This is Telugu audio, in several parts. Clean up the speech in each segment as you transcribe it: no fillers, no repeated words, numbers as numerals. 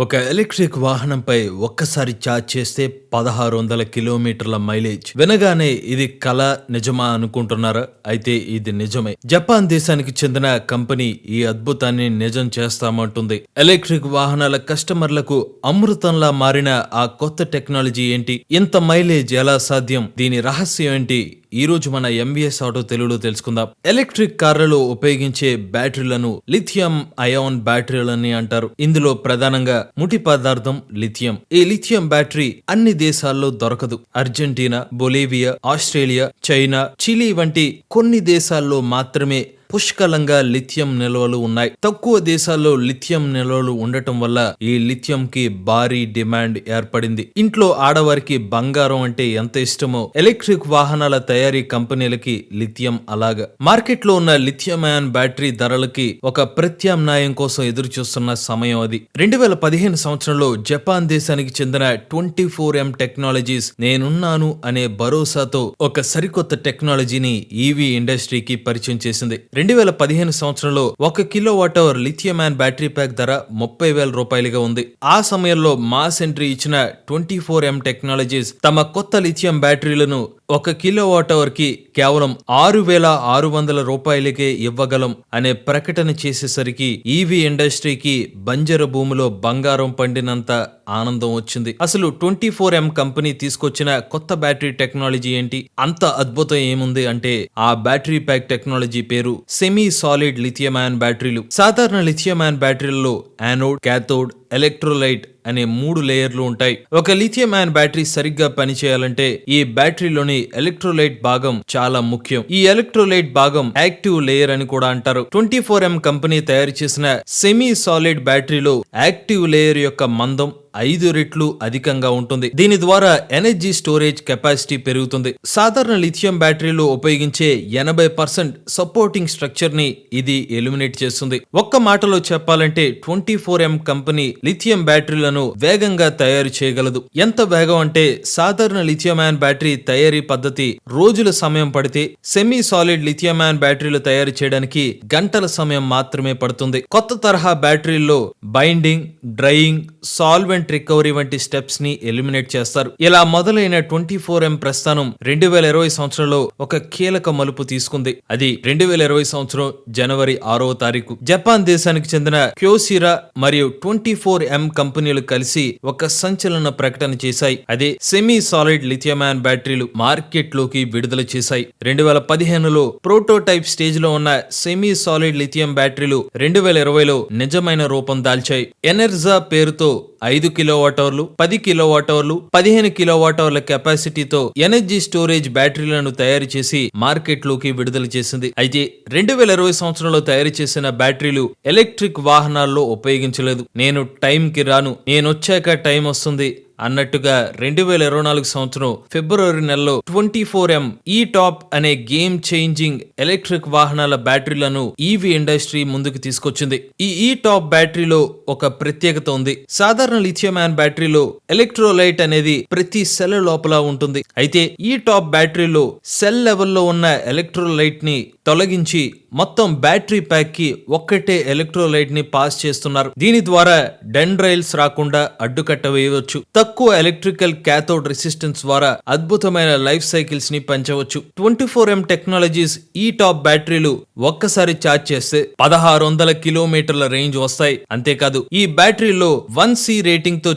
ఒక ఎలక్ట్రిక్ వాహనంపై ఒక్కసారి ఛార్జ్ చేస్తే 1600 కిలోమీటర్ల మైలేజ్. వినగానే ఇది కల నిజమా అనుకుంటున్నారా? అయితే ఇది నిజమే. జపాన్ దేశానికి చెందిన కంపెనీ ఈ అద్భుతాన్ని నిజం చేస్తామంటుంది. ఎలక్ట్రిక్ వాహనాల కస్టమర్లకు అమృతంలా మారిన ఆ కొత్త టెక్నాలజీ ఏంటి? ఇంత మైలేజ్ ఎలా సాధ్యం? దీని రహస్యం ఏంటి? ఈ రోజు మన ఎంవీఎస్ ఆటో తెలుగులో తెలుసుకుందాం. ఎలక్ట్రిక్ కార్లలో ఉపయోగించే బ్యాటరీలను లిథియం అయాన్ బ్యాటరీలని అంటారు. ఇందులో ప్రధానంగా ముడి పదార్థం లిథియం. ఈ లిథియం బ్యాటరీ అన్ని దేశాల్లో దొరకదు. Argentina, Bolivia, Australia, China, Chile వంటి కొన్ని దేశాల్లో మాత్రమే పుష్కలంగా లిథియం నిల్వలు ఉన్నాయి. తక్కువ దేశాల్లో లిథియం నిల్వలు ఉండటం వల్ల ఈ లిథియం కి భారీ డిమాండ్ ఏర్పడింది. ఇంట్లో ఆడవారికి బంగారం అంటే ఎంత ఇష్టమో ఎలక్ట్రిక్ వాహనాల తయారీ కంపెనీలకి లిథియం అలాగా. మార్కెట్ లో ఉన్న లిథియం అయాన్ బ్యాటరీ ధరలకి ఒక ప్రత్యామ్నాయం కోసం ఎదురు చూస్తున్న సమయం అది. 2015 సంవత్సరంలో జపాన్ దేశానికి చెందిన 24M టెక్నాలజీస్ నేనున్నాను అనే భరోసాతో ఒక సరికొత్త టెక్నాలజీని ఈవీ ఇండస్ట్రీకి పరిచయం చేసింది. 2015 సంవత్సరంలో 1 kilowatt hour lithium ion battery pack ధర 30,000 రూపాయలుగా ఉంది. ఆ సమయంలో మాస్ ఎంట్రీ ఇచ్చిన 24M టెక్నాలజీస్ తమ కొత్త లిథియం బ్యాటరీలను 1 కిలోవాట్ అవర్ కి కేవలం 6,600 రూపాయలకే ఇవ్వగలం అనే ప్రకటన చేసేసరికి ఈవీ ఇండస్ట్రీకి బంజర భూమిలో బంగారం పండినంత ఆనందం వచ్చింది. అసలు 24M కంపెనీ తీసుకొచ్చిన కొత్త బ్యాటరీ టెక్నాలజీ ఏంటి? అంత అద్భుతం ఏముంది అంటే ఆ బ్యాటరీ ప్యాక్ టెక్నాలజీ పేరు సెమీ సాలిడ్ లిథియం అయాన్ బ్యాటరీలు. సాధారణ లిథియం అయాన్ బ్యాటరీలలో యానోడ్, క్యాథోడ్, ఎలక్ట్రోలైట్ అనే 3 లేయర్లు ఉంటాయి. ఒక లిథియం అయాన్ బ్యాటరీ సరిగ్గా పనిచేయాలంటే ఈ బ్యాటరీలోని ఎలక్ట్రోలైట్ భాగం చాలా ముఖ్యం. ఈ ఎలక్ట్రోలైట్ భాగం యాక్టివ్ లేయర్ అని కూడా అంటారు. 24M కంపెనీ తయారు చేసిన సెమీ సాలిడ్ బ్యాటరీలో యాక్టివ్ లేయర్ యొక్క మందం 5 రెట్లు అధికంగా ఉంటుంది. దీని ద్వారా ఎనర్జీ స్టోరేజ్ కెపాసిటీ పెరుగుతుంది. సాధారణ లిథియం బ్యాటరీలో ఉపయోగించే 80% సపోర్టింగ్ స్ట్రక్చర్ ని ఇది ఎలిమినేట్ చేస్తుంది. ఒక్క మాటలో చెప్పాలంటే 24M కంపెనీ లిథియం బ్యాటరీలను వేగంగా తయారు చేయగలదు. ఎంత వేగం అంటే సాధారణ లిథియం అయాన్ బ్యాటరీ తయారీ పద్ధతి రోజుల సమయం పడితే సెమీ సాలిడ్ లిథియం అయాన్ బ్యాటరీలు తయారు చేయడానికి గంటల సమయం మాత్రమే పడుతుంది. కొత్త తరహా బ్యాటరీల్లో బైండింగ్, డ్రైయింగ్, సాల్వెంట్ రికవరీ వంటి స్టెప్స్ ని ఎలిమినేట్ చేస్తారు. ఇలా మొదలైన 24M ప్రస్థానం 2020 సంవత్సరంలో ఒక కీలక మలుపు తీసుకుంది. అది 2020 సంవత్సరం జనవరి 6వ తారీఖు జపాన్ దేశానికి చెందిన క్యోసిరా మరియు 24M కంపెనీలు కలిసి ఒక సంచలన ప్రకటన చేశాయి. అదే సెమీ సాలిడ్ లిథియం అయాన్ బ్యాటరీలు మార్కెట్ లోకి విడుదల చేశాయి. 2015లో ప్రోటోటైప్ స్టేజ్ లో ఉన్న సెమీ సాలిడ్ లిథియం బ్యాటరీలు 2020లో నిజమైన రూపం దాల్చాయి. ఎనర్జా పేరుతో 5 కిలోవాట్ అవర్లు, 10 కిలోవాట్ అవర్లు, 15 కిలోవాట్ అవర్ల కెపాసిటీతో ఎనర్జీ స్టోరేజ్ బ్యాటరీలను తయారు చేసి మార్కెట్ లోకి విడుదల చేసింది. అయితే 2020 సంవత్సరంలో తయారు చేసిన బ్యాటరీలు ఎలక్ట్రిక్ వాహనాల్లో ఉపయోగించలేదు. నేను టైంకి రాను, నేనొచ్చాక టైం వస్తుంది అన్నట్టుగా 2024 సంవత్సరం ఫిబ్రవరి నెలలో 24M ఈ టాప్ అనే గేమ్ చేంజింగ్ ఎలక్ట్రిక్ వాహనాల బ్యాటరీలను ఈవీ ఇండస్ట్రీ ముందుకు తీసుకొచ్చింది. ఈ టాప్ బ్యాటరీలో ఒక ప్రత్యేకత ఉంది. సాధారణ లిథియం అయాన్ బ్యాటరీలో ఎలక్ట్రోలైట్ అనేది ప్రతి సెల్ లోపల ఉంటుంది. అయితే ఈ టాప్ బ్యాటరీలో సెల్ లెవెల్లో ఉన్న ఎలక్ట్రోలైట్ ని తొలగించి మొత్తం బ్యాటరీ ప్యాక్ కి ఒక్కటే ఎలక్ట్రోలైట్ ని పాస్ చేస్తున్నారు. దీని ద్వారా డెండ్రైల్స్ రాకుండా అడ్డుకట్ట వేయవచ్చు. తక్కువ ఎలక్ట్రికల్ క్యాథోడ్ రెసిస్టెన్స్ ద్వారా అద్భుతమైన లైఫ్ సైకిల్స్ ని పెంచవచ్చు. 24M టెక్నాలజీస్ ఈ టాప్ బ్యాటరీలు ఒక్కసారి ఛార్జ్ చేస్తే 1600 కిలోమీటర్ల రేంజ్ వస్తాయి. అంతేకాదు ఈ బ్యాటరీలో 1C రేటింగ్ తో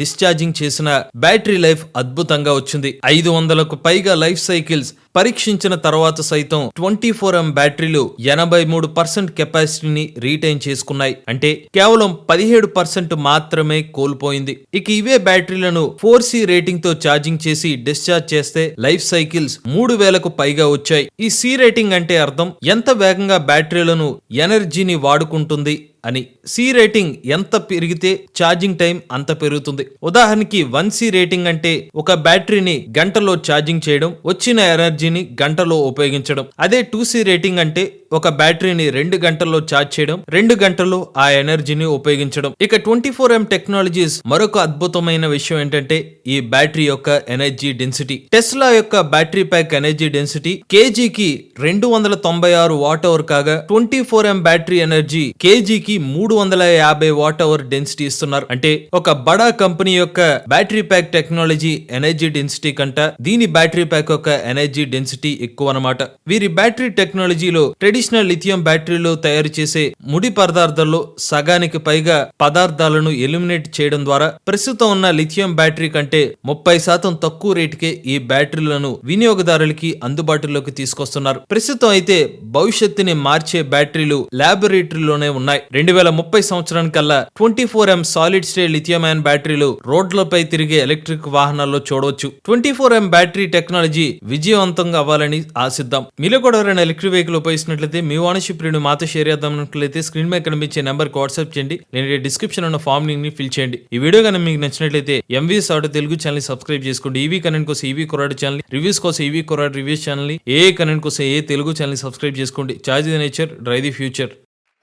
డిశ్చార్జింగ్ చేసిన బ్యాటరీ లైఫ్ అద్భుతంగా వచ్చింది. 500కు పైగా లైఫ్ సైకిల్స్ పరీక్షించిన తర్వాత సైతం 24M బ్యాటరీలు 83% కెపాసిటీని రీటైన్ చేసుకున్నాయి. అంటే కేవలం 17% మాత్రమే కోల్పోయింది. ఇక ఇవే బ్యాటరీలను 4C రేటింగ్ తో ఛార్జింగ్ చేసి డిశ్చార్జ్ చేస్తే లైఫ్ సైకిల్స్ 3000కు పైగా వచ్చాయి. ఈ C రేటింగ్ అంటే అర్థం ఎంత వేగంగా బ్యాటరీలను ఎనర్జీని వాడుకుంటుంది అని. C రేటింగ్ ఎంత పెరిగితే ఛార్జింగ్ టైం అంత పెరుగుతుంది. ఉదాహరణకి 1C రేటింగ్ అంటే ఒక బ్యాటరీని గంటలో ఛార్జింగ్ చేయడం, వచ్చిన ఎనర్జీని గంటలో ఉపయోగించడం. అదే 2C రేటింగ్ అంటే ఒక బ్యాటరీని 2 గంటల్లో ఛార్జ్ చేయడం, 2 గంటల్లో ఆ ఎనర్జీని ఉపయోగించడం. ఇక 24M టెక్నాలజీస్ మరొక అద్భుతమైన విషయం ఏంటంటే ఈ బ్యాటరీ యొక్క ఎనర్జీ డెన్సిటీ. టెస్లా యొక్క బ్యాటరీ ప్యాక్ ఎనర్జీ డెన్సిటీ కేజీకి 296 వాట్ అవర్ కాగా 24M బ్యాటరీ ఎనర్జీ కేజీకి దీనికి 350 వాట్ అవర్ డెన్సిటీ ఇస్తున్నారు. అంటే ఒక బడా కంపెనీ యొక్క battery pack technology energy density కంట దీని బ్యాటరీ ప్యాక్ యొక్క ఎనర్జీ డెన్సిటీ ఎక్కువ అన్నమాట. వీరి బ్యాటరీ టెక్నాలజీలో ట్రెడిషనల్ లిథియం బ్యాటరీలో తయారు చేసే ముడి పదార్థాల్లో సగానికి పైగా పదార్థాలను ఎలిమినేట్ చేయడం ద్వారా ప్రస్తుతం ఉన్న లిథియం బ్యాటరీ కంటే 30% తక్కువ రేటుకే ఈ బ్యాటరీలను వినియోగదారులకి అందుబాటులోకి తీసుకొస్తున్నారు. ప్రస్తుతం అయితే భవిష్యత్తుని మార్చే బ్యాటరీలు ల్యాబొరేటరీలోనే ఉన్నాయి. 2030 సంవత్సరానికల్లా 24M solid state lithium ion బ్యాటరీలు రోడ్లపై తిరిగే ఎలక్ట్రిక్ వాహనాల్లో చూడవచ్చు. 24M బ్యాటరీ టెక్నాలజీ విజయవంతంగా అవ్వాలని ఆశిద్దాం. మీలో కూడా ఎవరైనా ఎలక్ట్రిక్ వెహికల్ ఉపయోగిస్తున్నట్లయితే మీ ఓనర్షిప్ రివ్యూని మాతో షేర్ చేద్దాం అనుకున్నట్లయితే స్క్రీన్ మీద కనిపించే నెంబర్కి వాట్సాప్ చేయండి. నేను డిస్క్రిప్షన్ ఉన్న ఫామ్ లింక్ ని ఫిల్ చేయండి. ఈ వీడియో కనుక మీకు నచ్చినట్లయితే MVS auto Telugu channel subscribe చేసుకోండి. ఈవీ కంటెంట్ కోసం ఈవీ కొరాడ్ ఛానల్, రివ్యూస్ కోసం ఈవీ కొరాడ్ రివ్యూస్ ఛానల్, ఏ కంటెంట్ కోసం ఏ తెలుగు ఛానల్ సబ్స్క్రైబ్ చేసుకోండి. Charge the nature, drive the future.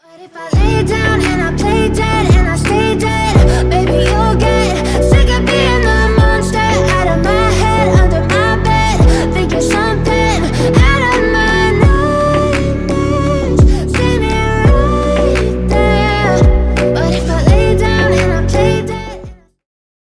But if I lay down and I play dead